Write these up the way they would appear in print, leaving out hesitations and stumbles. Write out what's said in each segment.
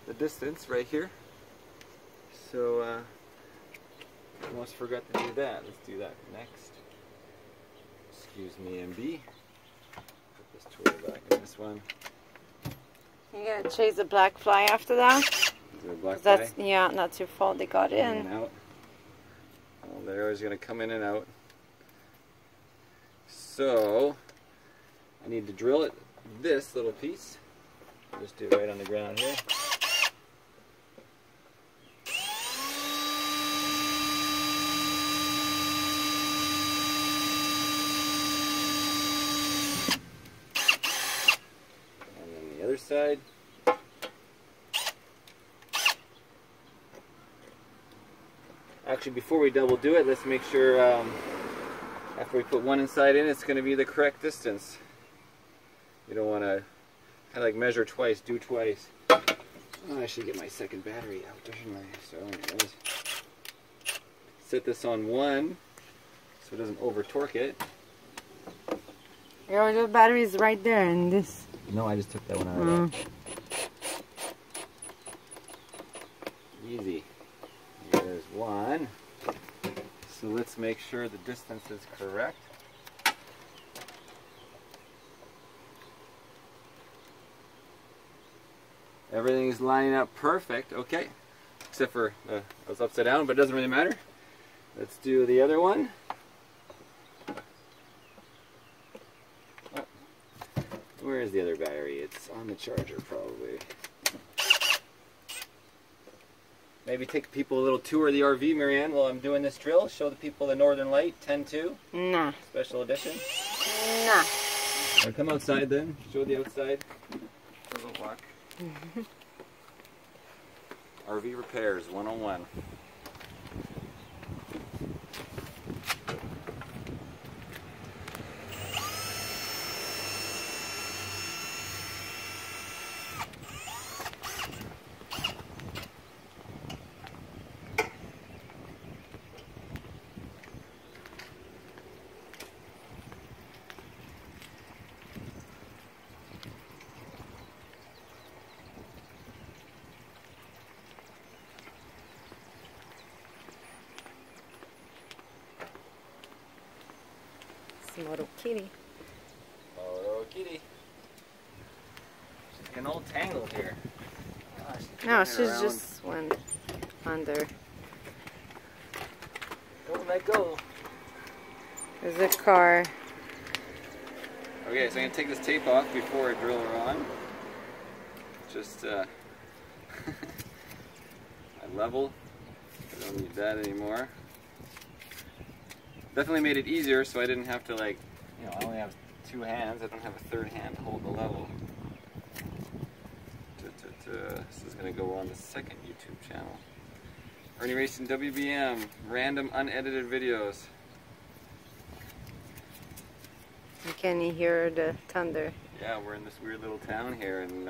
the distance right here. So almost forgot to do that. Let's do that next. Excuse me, MB. Put this tool back in this one. You gonna chase the black fly after that? Is it a black fly? That's, yeah, that's your fault. They got in. And out. Well, the arrow is going to come in and out. So I need to drill it this little piece. I'll just do it right on the ground here. And then the other side. Actually, before we double do it, let's make sure after we put one inside in, it's going to be the correct distance. You don't want to kind of like measure twice, do twice. Oh, I should get my second battery out, shouldn't I? So anyways, set this on 1 so it doesn't over torque it. Your battery is right there in this. No, I just took that one out. Easy. There's 1. So let's make sure the distance is correct. Everything is lining up perfect. Okay. Except for I was upside down, but it doesn't really matter. Let's do the other one. Oh. Where is the other battery? It's on the charger probably. Maybe take people a little tour of the RV, Marianne, while I'm doing this drill. Show the people the Northern Lite 10-2. Nah. Special edition. Nah. Right, come outside then. Show the outside. A little walk. RV repairs 101. Moto kitty. Moto kitty. She's getting all tangled here. Gosh, No, she's just went under. Don't let go. There's a car. Okay, so I'm going to take this tape off before I drill her on. Just I level. I don't need that anymore. Definitely made it easier so I didn't have to, like, you know, I only have 2 hands. I don't have a third hand to hold the level. This is going to go on the second YouTube channel. Ernie Racing WBM, random unedited videos. Can you hear the thunder? Yeah, we're in this weird little town here in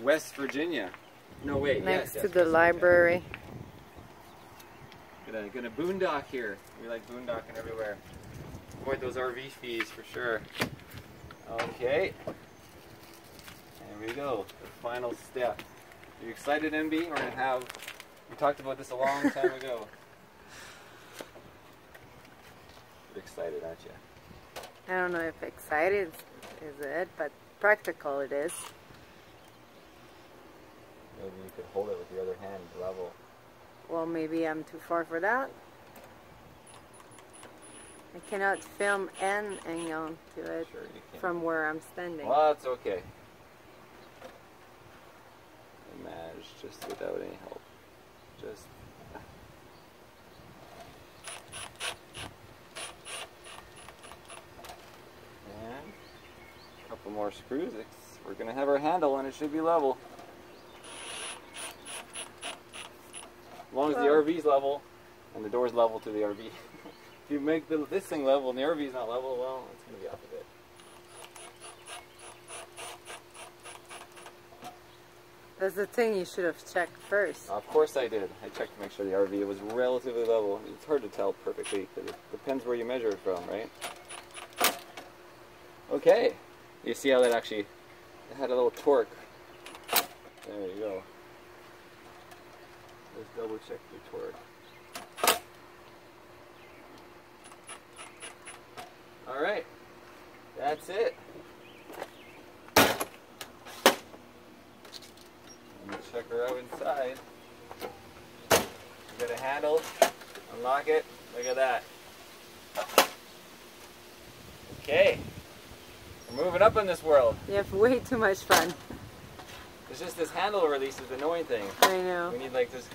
West Virginia. No, wait, next yes, to the library. Gonna boondock here. We like boondocking everywhere. Avoid those RV fees for sure. Okay. There we go. The final step. Are you excited, MB? We're gonna have. We talked about this a long time ago. You're excited, aren't you? I don't know if excited is it, but practical it is. Maybe you could hold it with your other hand level. Well, maybe I'm too far for that. I cannot film and hang on to it from where I'm standing. Well, that's okay. Manage just without any help. Just. And a couple more screws. We're going to have our handle and it should be level. As long as the RV's level and the door's level to the RV. If you make this thing level and the RV's not level, well, it's going to be off a bit. That's the thing you should have checked first. Of course I did. I checked to make sure the RV was relatively level. It's hard to tell perfectly because it depends where you measure it from, right? Okay. You see how that actually it had a little torque. There you go. Just double check the torque. Alright, that's it. Let me check her out inside. You got a handle, unlock it, look at that. Okay, we're moving up in this world. You have way too much fun. It's just this handle release is the annoying thing. I know. We need like this.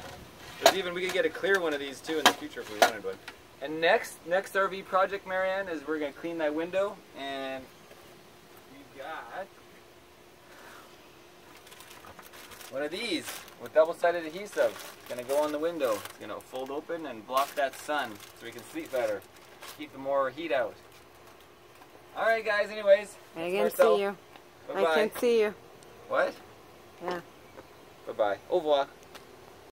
We could get a clear one of these too in the future if we wanted one. And next RV project, Marianne, is we're gonna clean that window, and we've got one of these with double-sided adhesive. It's gonna go on the window. It's gonna fold open and block that sun so we can sleep better, keep the more heat out. All right, guys. Anyways, I can see you. Bye-bye. I can see you. What? Yeah. Bye-bye. Au revoir.